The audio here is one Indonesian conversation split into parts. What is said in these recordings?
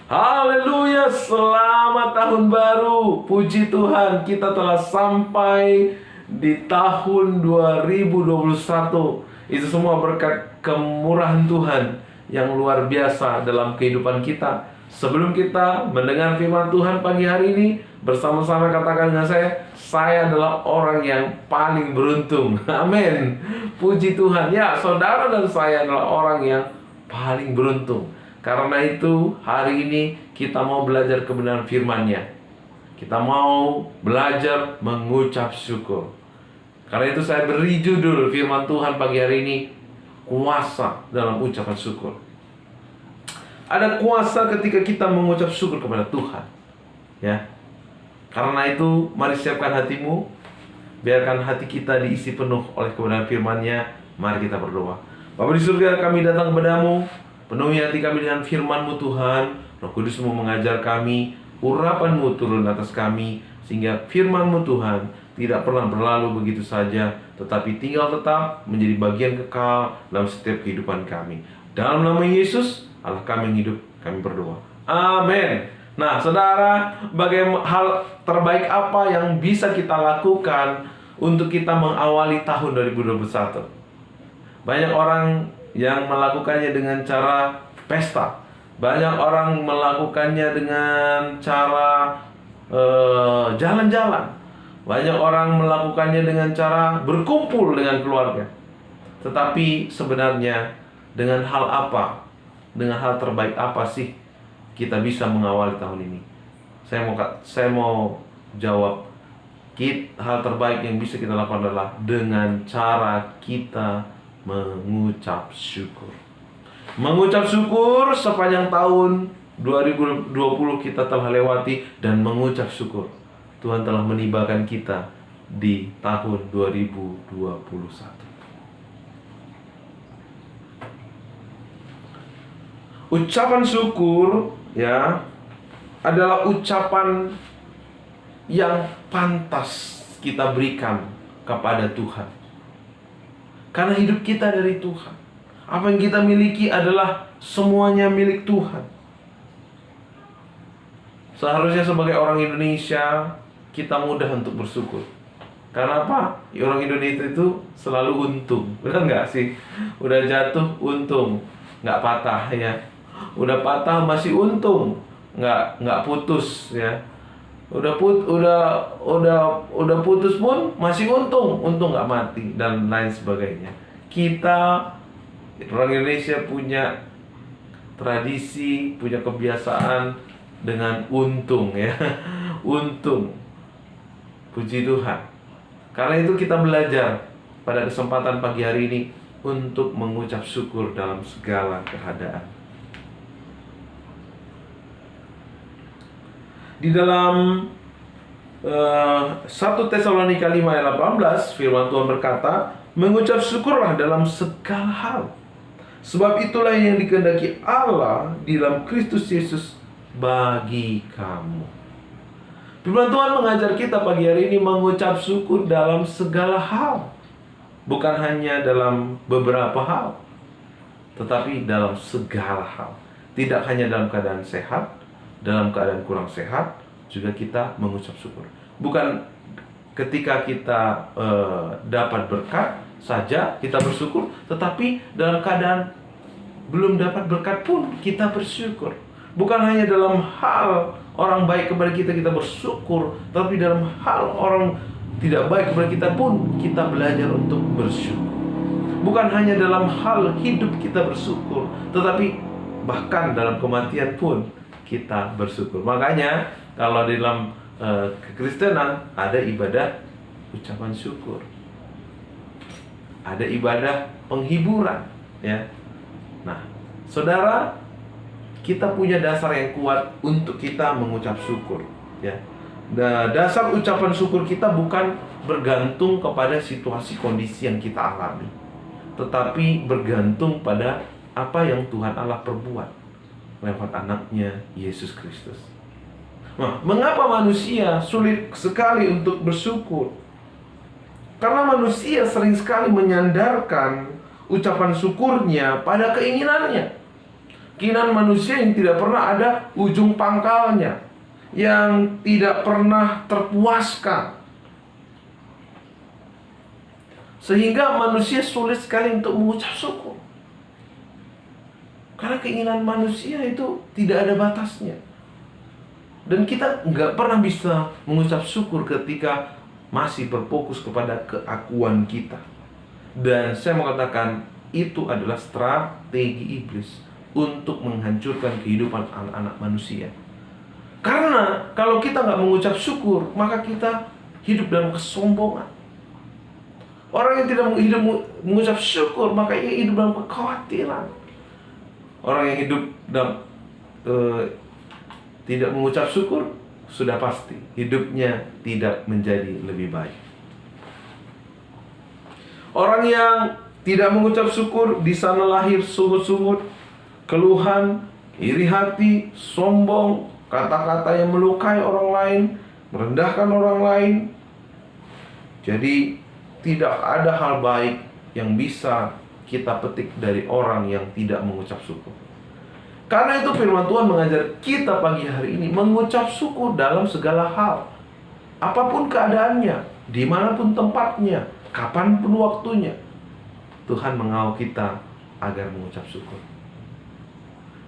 Haleluya, selamat tahun baru. Puji Tuhan, kita telah sampai di tahun 2021. Itu semua berkat kemurahan Tuhan yang luar biasa dalam kehidupan kita. Sebelum kita mendengar firman Tuhan pagi hari ini, bersama-sama katakan dengan saya adalah orang yang paling beruntung. Amin. Puji Tuhan. Ya, saudara dan saya adalah orang yang paling beruntung. Karena itu hari ini kita mau belajar kebenaran firman-Nya. Kita mau belajar mengucap syukur. Karena itu saya beri judul firman Tuhan pagi hari ini, kuasa dalam ucapan syukur. Ada kuasa ketika kita mengucap syukur kepada Tuhan. Ya. Karena itu mari siapkan hatimu. Biarkan hati kita diisi penuh oleh kebenaran firman-Nya. Mari kita berdoa. Bapa di surga, kami datang kepadamu. Penuhi hati kami dengan firman-Mu Tuhan. Roh Kudus-Mu mengajar kami, urapan-Mu turun atas kami, sehingga firman-Mu Tuhan tidak pernah berlalu begitu saja, tetapi tinggal tetap menjadi bagian kekal dalam setiap kehidupan kami. Dalam nama Yesus, Allah kami yang hidup, kami berdoa. Amin. Nah, saudara, bagaimana hal terbaik apa yang bisa kita lakukan untuk kita mengawali tahun 2021? Banyak orang yang melakukannya dengan cara pesta. Banyak orang melakukannya dengan cara jalan-jalan. Banyak orang melakukannya dengan cara berkumpul dengan keluarga. Tetapi sebenarnya dengan hal apa? Dengan hal terbaik apa sih kita bisa mengawali tahun ini? Saya mau jawab. Hal terbaik yang bisa kita lakukan adalah dengan cara kita mengucap syukur. Mengucap syukur sepanjang tahun 2020 kita telah lewati, dan mengucap syukur Tuhan telah menibakan kita di tahun 2021. Ucapan syukur ya adalah ucapan yang pantas kita berikan kepada Tuhan. Karena hidup kita dari Tuhan. Apa yang kita miliki adalah semuanya milik Tuhan. Seharusnya sebagai orang Indonesia, kita mudah untuk bersyukur. Karena apa? Orang Indonesia itu selalu untung. Benar nggak sih? Udah jatuh untung, nggak patah ya. Udah patah masih untung, nggak putus ya. Udah putus pun masih untung nggak mati, dan lain sebagainya. Kita orang Indonesia punya tradisi, punya kebiasaan dengan untung ya. Untung. Puji Tuhan. Karena itu kita belajar pada kesempatan pagi hari ini untuk mengucap syukur dalam segala keadaan. Di dalam 1 Tesalonika 5 ayat 18, firman Tuhan berkata, mengucap syukurlah dalam segala hal, sebab itulah yang dikehendaki Allah di dalam Kristus Yesus bagi kamu. Firman Tuhan mengajar kita pagi hari ini mengucap syukur dalam segala hal, bukan hanya dalam beberapa hal, tetapi dalam segala hal. Tidak hanya dalam keadaan sehat, dalam keadaan kurang sehat juga kita mengucap syukur. Bukan ketika kita dapat berkat saja kita bersyukur, tetapi dalam keadaan belum dapat berkat pun kita bersyukur. Bukan hanya dalam hal orang baik kepada kita bersyukur, tapi dalam hal orang tidak baik kepada kita pun kita belajar untuk bersyukur. Bukan hanya dalam hal hidup kita bersyukur, tetapi bahkan dalam kematian pun kita bersyukur. Makanya kalau di dalam kekristenan ada ibadah ucapan syukur, ada ibadah penghiburan ya. Nah, saudara, kita punya dasar yang kuat untuk kita mengucap syukur ya. Dasar ucapan syukur kita bukan bergantung kepada situasi kondisi yang kita alami, tetapi bergantung pada apa yang Tuhan Allah perbuat lewat anaknya Yesus Kristus. Nah, mengapa manusia sulit sekali untuk bersyukur? Karena manusia sering sekali menyandarkan ucapan syukurnya pada keinginannya. Keinginan manusia yang tidak pernah ada ujung pangkalnya, yang tidak pernah terpuaskan. Sehingga manusia sulit sekali untuk mengucap syukur. Karena keinginan manusia itu tidak ada batasnya. Dan kita nggak pernah bisa mengucap syukur ketika masih berfokus kepada keakuan kita. Dan saya mau katakan, itu adalah strategi iblis untuk menghancurkan kehidupan anak-anak manusia. Karena kalau kita nggak mengucap syukur, maka kita hidup dalam kesombongan. Orang yang tidak mengucap syukur, maka ia hidup dalam kekhawatiran. Orang yang hidup dalam tidak mengucap syukur, sudah pasti hidupnya tidak menjadi lebih baik. Orang yang tidak mengucap syukur, di sana lahir sungut-sungut, keluhan, iri hati, sombong, kata-kata yang melukai orang lain, merendahkan orang lain. Jadi tidak ada hal baik yang bisa kita petik dari orang yang tidak mengucap syukur. Karena itu firman Tuhan mengajar kita pagi hari ini mengucap syukur dalam segala hal. Apapun keadaannya, dimanapun tempatnya, kapanpun waktunya, Tuhan mengawal kita agar mengucap syukur.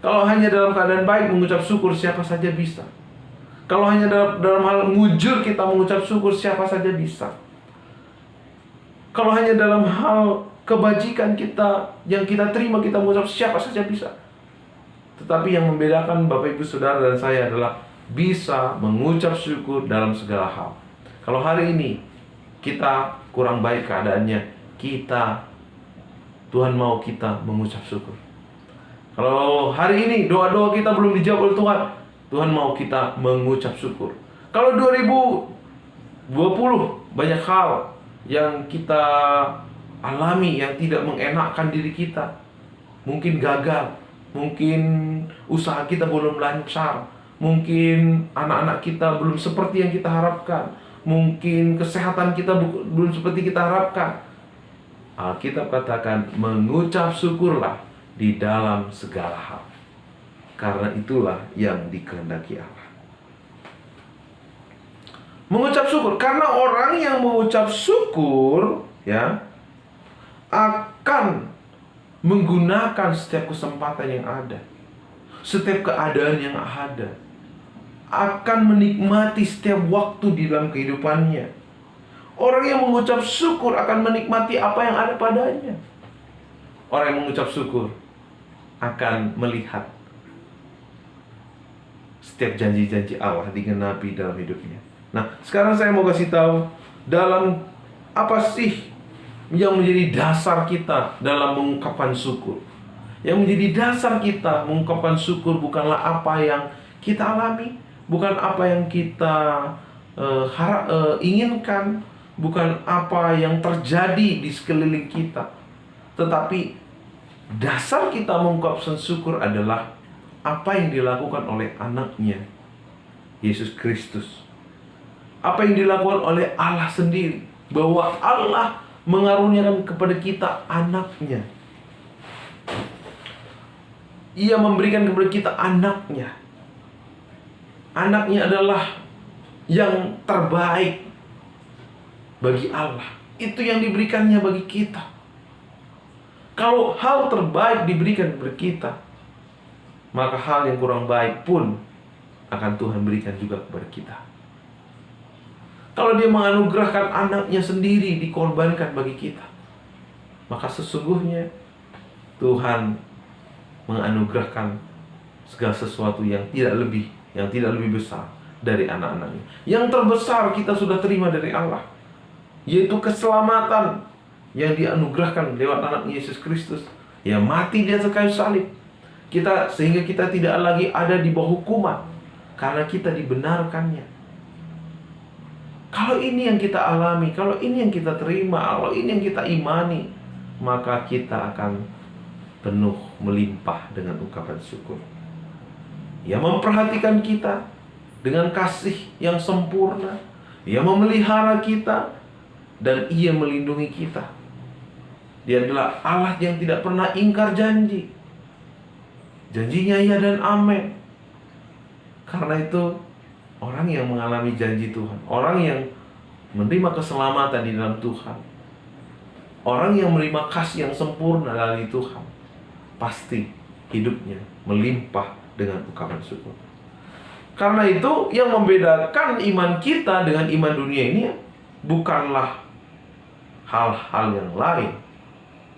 Kalau hanya dalam keadaan baik mengucap syukur, siapa saja bisa. Kalau hanya dalam hal mujur kita mengucap syukur, siapa saja bisa. Kalau hanya dalam hal kebajikan kita yang kita terima, kita mengucap, siapa saja bisa. Tetapi yang membedakan Bapak Ibu Saudara dan saya adalah bisa mengucap syukur dalam segala hal. Kalau hari ini kita kurang baik keadaannya, Tuhan mau kita mengucap syukur. Kalau hari ini doa-doa kita belum dijawab oleh Tuhan, Tuhan mau kita mengucap syukur. Kalau 2020 banyak hal yang kita alami yang tidak mengenakkan diri kita, mungkin gagal, mungkin usaha kita belum lancar, mungkin anak-anak kita belum seperti yang kita harapkan, mungkin kesehatan kita belum seperti kita harapkan. Alkitab katakan, mengucap syukurlah di dalam segala hal, karena itulah yang dikehendaki Allah. Mengucap syukur, karena orang yang mengucap syukur akan menggunakan setiap kesempatan yang ada, setiap keadaan yang ada, akan menikmati setiap waktu di dalam kehidupannya. Orang yang mengucap syukur akan menikmati apa yang ada padanya. Orang yang mengucap syukur akan melihat setiap janji-janji Allah digenapi dalam hidupnya. Nah, sekarang saya mau kasih tahu dalam apa sih yang menjadi dasar kita dalam mengungkapkan syukur. Yang menjadi dasar kita mengungkapkan syukur bukanlah apa yang kita alami, bukan apa yang kita inginkan, bukan apa yang terjadi di sekeliling kita, tetapi dasar kita mengungkapkan syukur adalah apa yang dilakukan oleh anaknya, Yesus Kristus. Apa yang dilakukan oleh Allah sendiri, bahwa Allah mengaruniakan kepada kita anaknya. Ia memberikan kepada kita anaknya. Anaknya adalah yang terbaik bagi Allah. Itu yang diberikannya bagi kita. Kalau hal terbaik diberikan kepada kita, maka hal yang kurang baik pun akan Tuhan berikan juga kepada kita. Kalau Dia menganugerahkan anaknya sendiri dikorbankan bagi kita, maka sesungguhnya Tuhan menganugerahkan segala sesuatu yang tidak lebih besar dari anak-anaknya. Yang terbesar kita sudah terima dari Allah, yaitu keselamatan yang dianugerahkan lewat anak Yesus Kristus yang mati di atas kayu salib. Sehingga kita tidak lagi ada di bawah hukuman, karena kita dibenarkannya. Kalau ini yang kita alami, kalau ini yang kita terima, kalau ini yang kita imani, maka kita akan penuh melimpah dengan ungkapan syukur. Ia memperhatikan kita dengan kasih yang sempurna. Ia memelihara kita dan Ia melindungi kita. Dia adalah Allah yang tidak pernah ingkar janji. Janjinya ya dan amin. Karena itu orang yang mengalami janji Tuhan, orang yang menerima keselamatan di dalam Tuhan, orang yang menerima kasih yang sempurna dari Tuhan, pasti hidupnya melimpah dengan ungkapan syukur. Karena itu yang membedakan iman kita dengan iman dunia ini bukanlah hal-hal yang lain,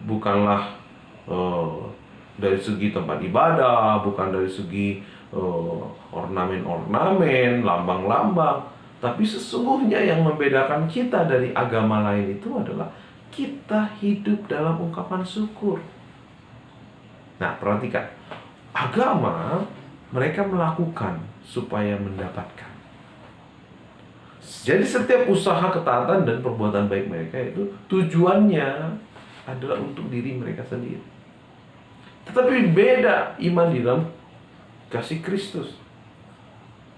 bukanlah dari segi tempat ibadah, bukan dari segi ornamen-ornamen, lambang-lambang, tapi sesungguhnya yang membedakan kita dari agama lain itu adalah kita hidup dalam ungkapan syukur. Nah, perhatikan, agama mereka melakukan supaya mendapatkan. Jadi setiap usaha ketaatan dan perbuatan baik mereka itu tujuannya adalah untuk diri mereka sendiri. Tetapi beda iman di dalam kasih Kristus.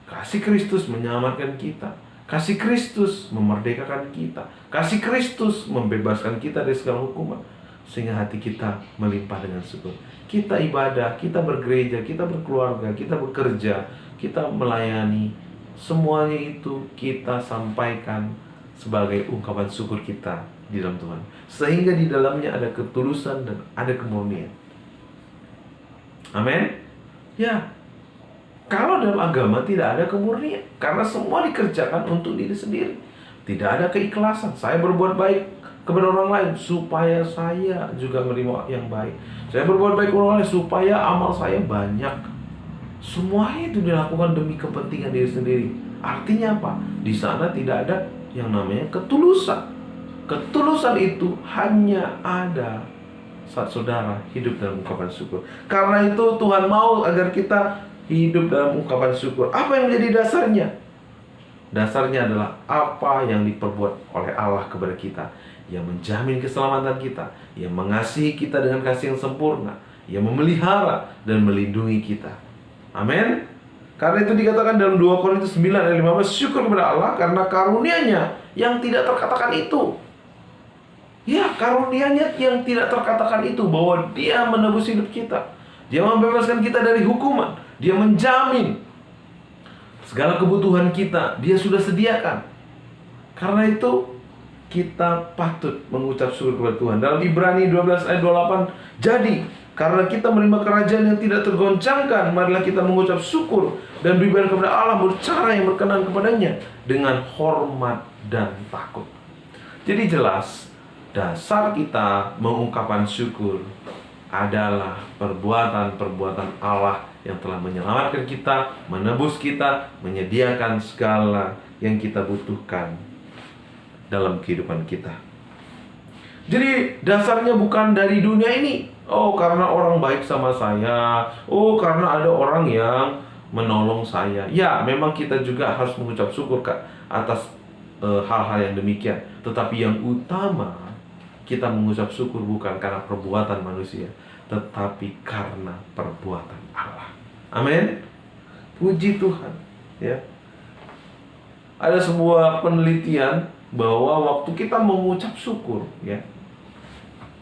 Kasih Kristus menyelamatkan kita. Kasih Kristus memerdekakan kita. Kasih Kristus membebaskan kita dari segala hukuman, sehingga hati kita melimpah dengan syukur. Kita ibadah, kita bergereja, kita berkeluarga, kita bekerja, kita melayani. Semuanya itu kita sampaikan sebagai ungkapan syukur kita di dalam Tuhan, sehingga di dalamnya ada ketulusan dan ada kemurnian. Amin. Ya, kalau dalam agama tidak ada kemurnian, karena semua dikerjakan untuk diri sendiri. Tidak ada keikhlasan. Saya berbuat baik kepada orang lain supaya saya juga menerima yang baik. Saya berbuat baik kepada orang lain supaya amal saya banyak. Semua itu dilakukan demi kepentingan diri sendiri. Artinya apa? Di sana tidak ada yang namanya ketulusan. Ketulusan itu hanya ada saat saudara hidup dalam ungkapan syukur. Karena itu Tuhan mau agar kita hidup dalam ungkapan syukur. Apa yang menjadi dasarnya? Dasarnya adalah apa yang diperbuat oleh Allah kepada kita, yang menjamin keselamatan kita, yang mengasihi kita dengan kasih yang sempurna, yang memelihara dan melindungi kita. Amin. Karena itu dikatakan dalam 2 Korintus 9 ayat 15, syukur kepada Allah karena karunia-Nya yang tidak terkatakan itu. Ya, karunia-Nya yang tidak terkatakan itu, bahwa Dia menebus hidup kita, Dia membebaskan kita dari hukuman, Dia menjamin segala kebutuhan kita, Dia sudah sediakan. Karena itu kita patut mengucap syukur kepada Tuhan. Dalam Ibrani 12 ayat 28, jadi karena kita menerima kerajaan yang tidak tergoncangkan, marilah kita mengucap syukur dan beribadah kepada Allah menurut cara yang berkenan kepadanya dengan hormat dan takut. Jadi jelas, dasar kita mengungkapkan syukur adalah perbuatan-perbuatan Allah yang telah menyelamatkan kita, menebus kita, menyediakan segala yang kita butuhkan dalam kehidupan kita. Jadi dasarnya bukan dari dunia ini. Oh, karena orang baik sama saya. Oh, karena ada orang yang menolong saya. Ya, memang kita juga harus mengucap syukur atas hal-hal yang demikian. Tetapi yang utama, kita mengucap syukur bukan karena perbuatan manusia, tetapi karena perbuatan Allah. Amin. Puji Tuhan. Ya. Ada sebuah penelitian bahwa waktu kita mengucap syukur, ya,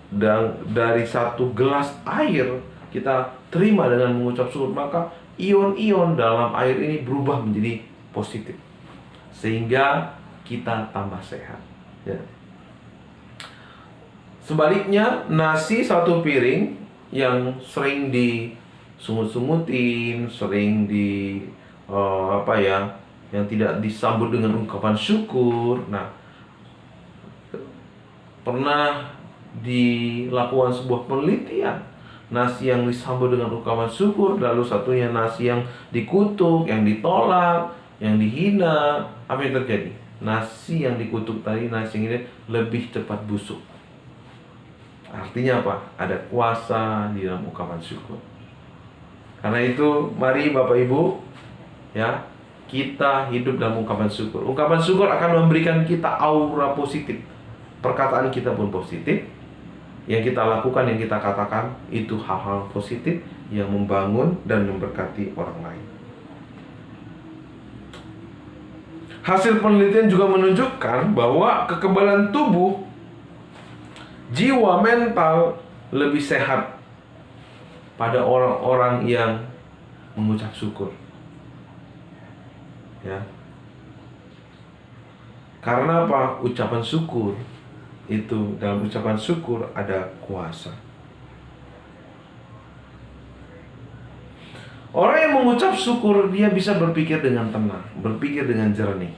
dan dari satu gelas air kita terima dengan mengucap syukur, maka ion-ion dalam air ini berubah menjadi positif, sehingga kita tambah sehat. Ya. Sebaliknya, nasi satu piring yang sering disungut-sungutin, sering yang tidak disambut dengan ungkapan syukur. Nah, pernah dilakukan sebuah penelitian, nasi yang disambut dengan ungkapan syukur, lalu satunya nasi yang dikutuk, yang ditolak, yang dihina. Apa yang terjadi? Nasi yang dikutuk tadi, nasi ini lebih cepat busuk. Artinya apa? Ada kuasa di dalam ungkapan syukur. Karena itu, mari Bapak Ibu, ya, kita hidup dalam ungkapan syukur. Ungkapan syukur akan memberikan kita aura positif. Perkataan kita pun positif. Yang kita lakukan, yang kita katakan, itu hal-hal positif yang membangun dan memberkati orang lain. Hasil penelitian juga menunjukkan bahwa kekebalan tubuh, jiwa, mental lebih sehat pada orang-orang yang mengucap syukur. Ya. Karena apa? Ucapan syukur itu, dalam ucapan syukur ada kuasa. Orang yang mengucap syukur, dia bisa berpikir dengan tenang, berpikir dengan jernih.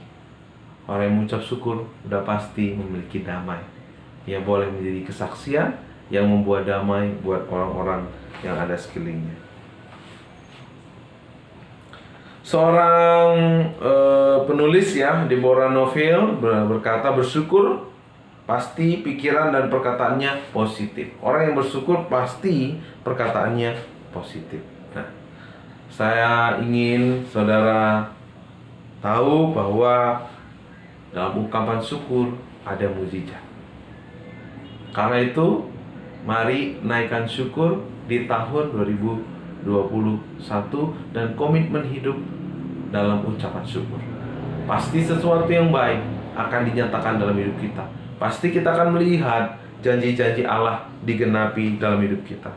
Orang yang mengucap syukur udah pasti memiliki damai. Ia boleh menjadi kesaksian yang membuat damai buat orang-orang yang ada sekelilingnya. Seorang penulis ya, Deborah Novel berkata, bersyukur pasti pikiran dan perkataannya positif. Orang yang bersyukur pasti perkataannya positif. Nah, saya ingin saudara tahu bahwa dalam ungkapan syukur ada mukjizat. Karena itu, mari naikkan syukur di tahun 2021 dan komitmen hidup dalam ucapan syukur. Pasti sesuatu yang baik akan dinyatakan dalam hidup kita. Pasti kita akan melihat janji-janji Allah digenapi dalam hidup kita.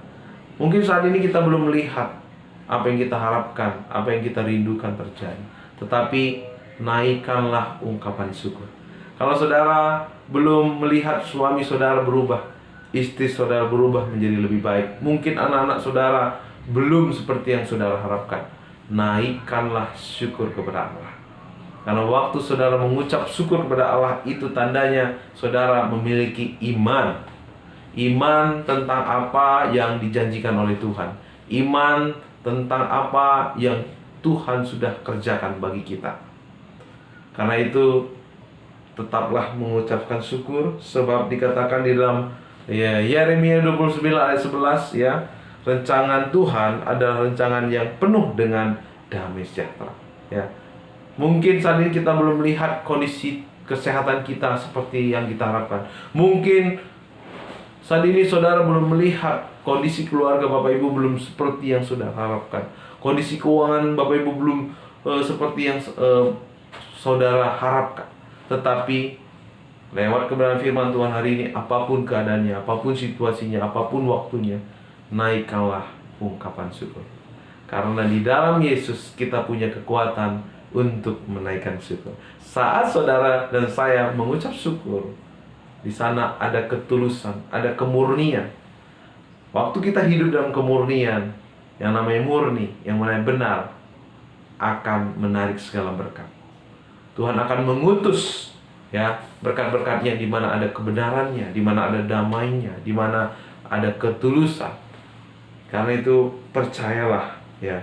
Mungkin saat ini kita belum melihat apa yang kita harapkan, apa yang kita rindukan terjadi. Tetapi naikkanlah ungkapan syukur. Kalau saudara belum melihat suami saudara berubah, istri saudara berubah menjadi lebih baik, mungkin anak-anak saudara belum seperti yang saudara harapkan, naikkanlah syukur kepada Allah. Karena waktu saudara mengucap syukur kepada Allah, itu tandanya saudara memiliki iman. Iman tentang apa yang dijanjikan oleh Tuhan. Iman tentang apa yang Tuhan sudah kerjakan bagi kita. Karena itu, tetaplah mengucapkan syukur, sebab dikatakan di dalam Yeremia 29 ayat 11 ya, rencangan Tuhan adalah rencangan yang penuh dengan damai sejahtera. Ya. Mungkin saat ini kita belum melihat kondisi kesehatan kita seperti yang kita harapkan. Mungkin saat ini saudara belum melihat kondisi keluarga Bapak Ibu belum seperti yang saudara harapkan. Kondisi keuangan Bapak Ibu belum seperti yang saudara harapkan. Tetapi lewat kebenaran firman Tuhan hari ini, apapun keadaannya, apapun situasinya, apapun waktunya, naikkanlah ungkapan syukur. Karena di dalam Yesus kita punya kekuatan untuk menaikkan syukur. Saat saudara dan saya mengucap syukur, di sana ada ketulusan, ada kemurnian. Waktu kita hidup dalam kemurnian, yang namanya murni, yang namanya benar, akan menarik segala berkat. Tuhan akan mengutus ya berkat-berkatnya di mana ada kebenarannya, di mana ada damainya, di mana ada ketulusan. Karena itu percayalah ya,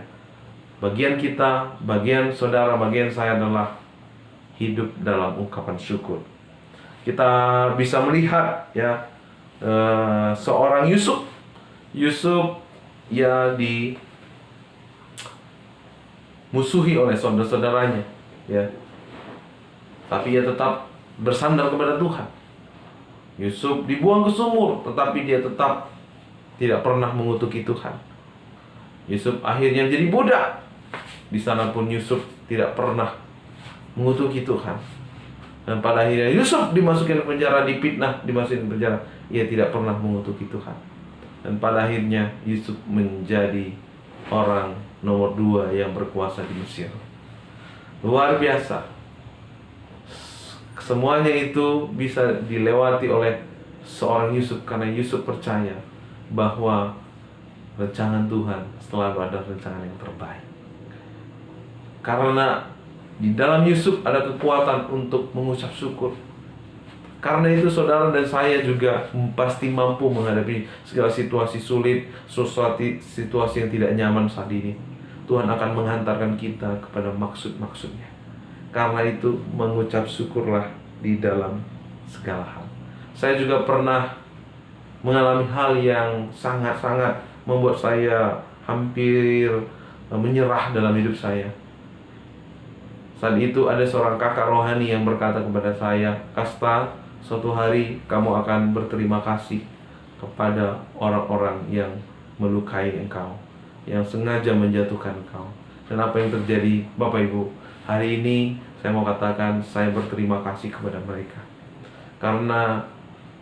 bagian kita, bagian saudara, bagian saya adalah hidup dalam ungkapan syukur. Kita bisa melihat ya seorang Yusuf ya dimusuhi oleh saudara-saudaranya ya. Tapi ia tetap bersandar kepada Tuhan. Yusuf dibuang ke sumur, tetapi dia tetap tidak pernah mengutuki Tuhan. Yusuf akhirnya menjadi budak. Di sana pun Yusuf tidak pernah mengutuki Tuhan. Dan pada akhirnya Yusuf dimasukin ke penjara, dipitnah, dimasukin ke penjara. Ia tidak pernah mengutuki Tuhan. Dan pada akhirnya Yusuf menjadi orang nomor 2 yang berkuasa di Mesir. Luar biasa. Semuanya itu bisa dilewati oleh seorang Yusuf karena Yusuf percaya bahwa rancangan Tuhan selalu ada rancangan yang terbaik. Karena di dalam Yusuf ada kekuatan untuk mengucap syukur. Karena itu saudara dan saya juga pasti mampu menghadapi segala situasi sulit, situasi yang tidak nyaman saat ini. Tuhan akan menghantarkan kita kepada maksud-maksudnya. Karena itu mengucap syukurlah di dalam segala hal. Saya juga pernah mengalami hal yang sangat-sangat membuat saya hampir menyerah dalam hidup saya. Saat itu ada seorang kakak rohani yang berkata kepada saya, "Kasta, suatu hari kamu akan berterima kasih kepada orang-orang yang melukai engkau, yang sengaja menjatuhkan engkau." Dan apa yang terjadi Bapak Ibu? Hari ini saya mau katakan saya berterima kasih kepada mereka. Karena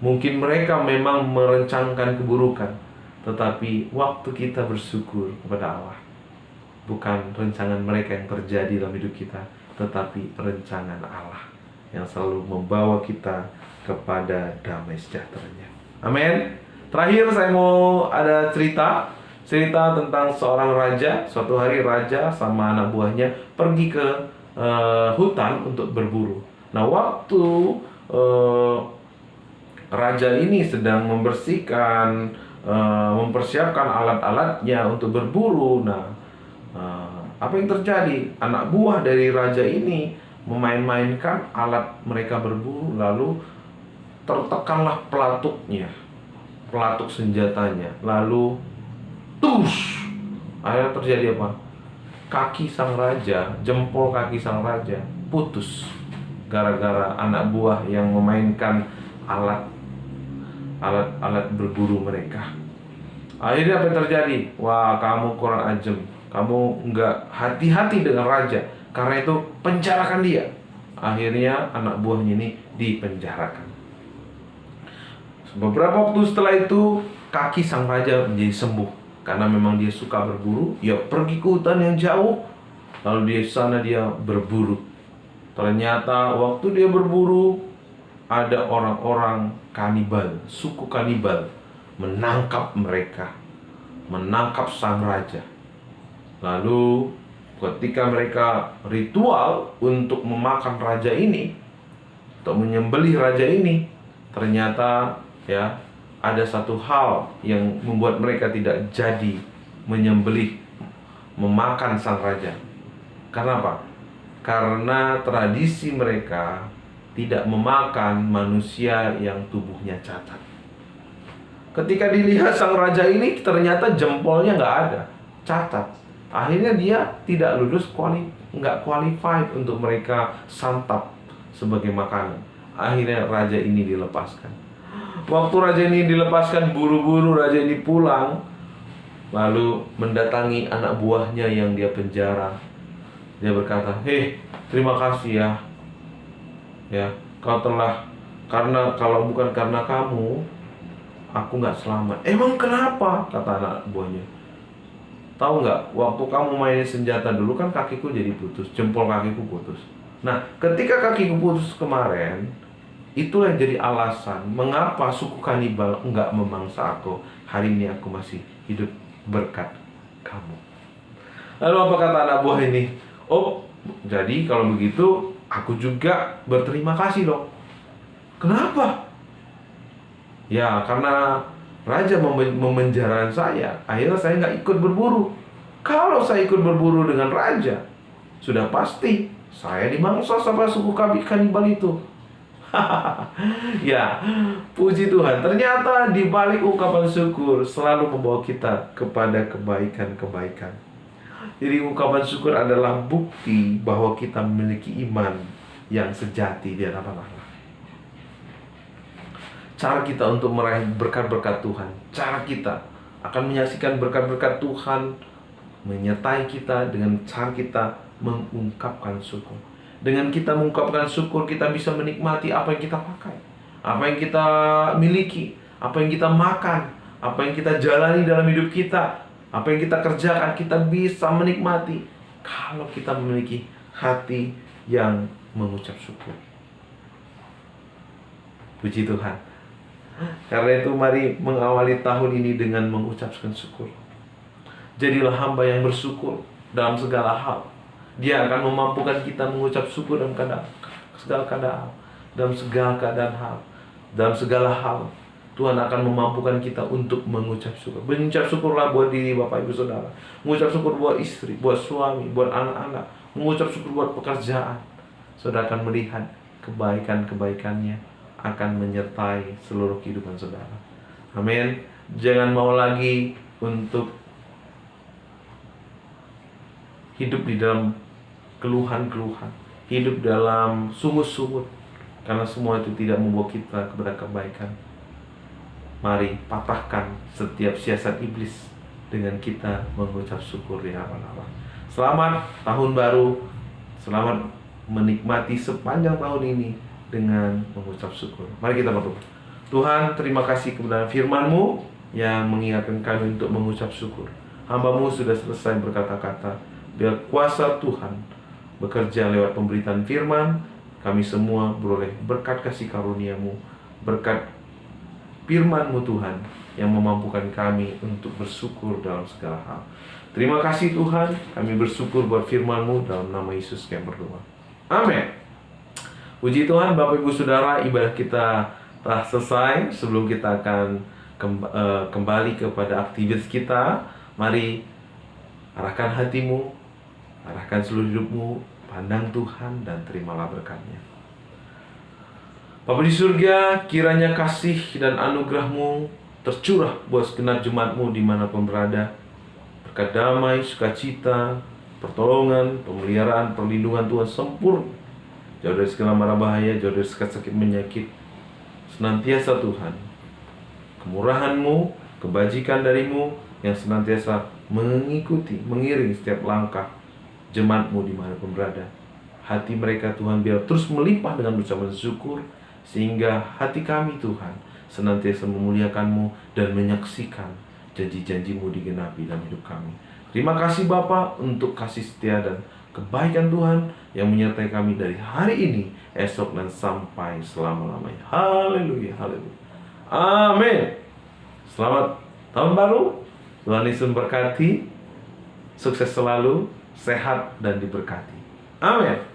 mungkin mereka memang merencangkan keburukan, tetapi waktu kita bersyukur kepada Allah. Bukan rencangan mereka yang terjadi dalam hidup kita, tetapi rencangan Allah yang selalu membawa kita kepada damai sejahtera-Nya. Amin. Terakhir saya mau ada cerita tentang seorang raja. Suatu hari raja sama anak buahnya pergi ke hutan untuk berburu. Nah, waktu raja ini sedang membersihkan, mempersiapkan alat-alatnya untuk berburu. Nah, apa yang terjadi? Anak buah dari raja ini memain-mainkan alat mereka berburu, lalu tertekanlah pelatuk senjatanya, lalu tus, akhirnya terjadi apa? Kaki sang raja, jempol kaki sang raja putus gara-gara anak buah yang memainkan alat berburu mereka. Akhirnya apa yang terjadi? Wah, kamu kurang ajem, kamu nggak hati-hati dengan raja, karena itu penjarakan dia. Akhirnya anak buahnya ini dipenjarakan. Beberapa waktu setelah itu, kaki sang raja menjadi sembuh. Karena memang dia suka berburu, dia pergi ke hutan yang jauh, lalu di sana dia berburu. Ternyata waktu dia berburu, ada orang-orang kanibal, suku kanibal, menangkap mereka, menangkap sang raja. Lalu ketika mereka ritual untuk memakan raja ini, untuk menyembelih raja ini, ternyata ya ada satu hal yang membuat mereka tidak jadi menyembelih, memakan sang raja. Karena apa? Karena tradisi mereka tidak memakan manusia yang tubuhnya cacat. Ketika dilihat sang raja ini, ternyata jempolnya nggak ada, cacat. Akhirnya dia tidak lulus, nggak qualified untuk mereka santap sebagai makanan. Akhirnya raja ini dilepaskan. Waktu raja ini dilepaskan, buru-buru raja ini pulang, lalu mendatangi anak buahnya yang dia penjara. Dia berkata, "Hei, terima kasih ya, kau telah, karena kalau bukan karena kamu, aku nggak selamat." "Emang kenapa?" kata anak buahnya. "Tahu nggak, waktu kamu mainin senjata dulu kan kakiku jadi putus, jempol kakiku putus. Nah, ketika kakiku putus kemarin, itulah yang jadi alasan mengapa suku kanibal enggak memangsa aku. Hari ini aku masih hidup berkat kamu." Lalu apa kata anak buah ini? "Oh, jadi kalau begitu aku juga berterima kasih dong." "Kenapa?" "Ya, karena raja memenjarakan saya. Akhirnya saya nggak ikut berburu. Kalau saya ikut berburu dengan raja, sudah pasti saya dimangsa sama suku kanibal itu." Ya, puji Tuhan. Ternyata di balik ungkapan syukur selalu membawa kita kepada kebaikan-kebaikan. Jadi ungkapan syukur adalah bukti bahwa kita memiliki iman yang sejati di hadapan Allah. Cara kita untuk meraih berkat-berkat Tuhan, cara kita akan menyaksikan berkat-berkat Tuhan menyertai kita dengan cara kita mengungkapkan syukur. Dengan kita mengungkapkan syukur, kita bisa menikmati apa yang kita pakai, apa yang kita miliki, apa yang kita makan, apa yang kita jalani dalam hidup kita, apa yang kita kerjakan. Kita bisa menikmati kalau kita memiliki hati yang mengucap syukur. Puji Tuhan. Karena itu mari mengawali tahun ini dengan mengucapkan syukur. Jadilah hamba yang bersyukur dalam segala hal. Dia akan memampukan kita mengucap syukur dalam segala keadaan, dalam segala keadaan hal, dalam segala hal. Tuhan akan memampukan kita untuk mengucap syukur. Mengucap syukurlah buat diri Bapak Ibu Saudara. Mengucap syukur buat istri, buat suami, buat anak-anak. Mengucap syukur buat pekerjaan. Saudara akan melihat kebaikan-kebaikannya akan menyertai seluruh kehidupan saudara. Amin. Jangan mau lagi untuk hidup di dalam keluhan-keluhan, hidup dalam sungut-sungut, karena semua itu tidak membawa kita kepada kebaikan. Mari patahkan setiap siasat iblis dengan kita mengucap syukur di hadapan Allah. Selamat tahun baru, selamat menikmati sepanjang tahun ini dengan mengucap syukur. Mari kita berdoa. Tuhan, terima kasih kepada firman-Mu yang mengingatkan kami untuk mengucap syukur. Hamba-Mu sudah selesai berkata-kata. Biar kuasa Tuhan bekerja lewat pemberitaan firman. Kami semua beroleh berkat kasih karunia-Mu, berkat firman-Mu Tuhan, yang memampukan kami untuk bersyukur dalam segala hal. Terima kasih Tuhan, kami bersyukur buat firman-Mu, dalam nama Yesus kami berdoa. Amin. Puji Tuhan, Bapak Ibu Saudara, ibadah kita telah selesai. Sebelum kita akan kembali kepada aktivitas kita, mari arahkan hatimu, arahkan seluruh hidupmu, pandang Tuhan dan terimalah berkat-Nya. Bapa di surga, kiranya kasih dan anugerah-Mu tercurah buat segenap jemaat-Mu dimanapun berada. Berkat damai, sukacita, pertolongan, pemeliharaan, perlindungan Tuhan sempurna. Jauh dari segala mara bahaya, jauh dari segala sakit menyakit. Senantiasa Tuhan, kemurahan-Mu, kebajikan dari-Mu yang senantiasa mengikuti, mengiring setiap langkah jemaat-Mu dimanapun berada. Hati mereka Tuhan biar terus melimpah dengan ucapan syukur, sehingga hati kami Tuhan senantiasa memuliakan-Mu dan menyaksikan janji-janji-Mu digenapi dalam hidup kami. Terima kasih Bapa untuk kasih setia dan kebaikan Tuhan yang menyertai kami dari hari ini, esok, dan sampai selama-lamanya. Haleluya, haleluya. Amin. Selamat tahun baru. Tuhan Yesus memberkati. Sukses selalu, sehat dan diberkati. Amin.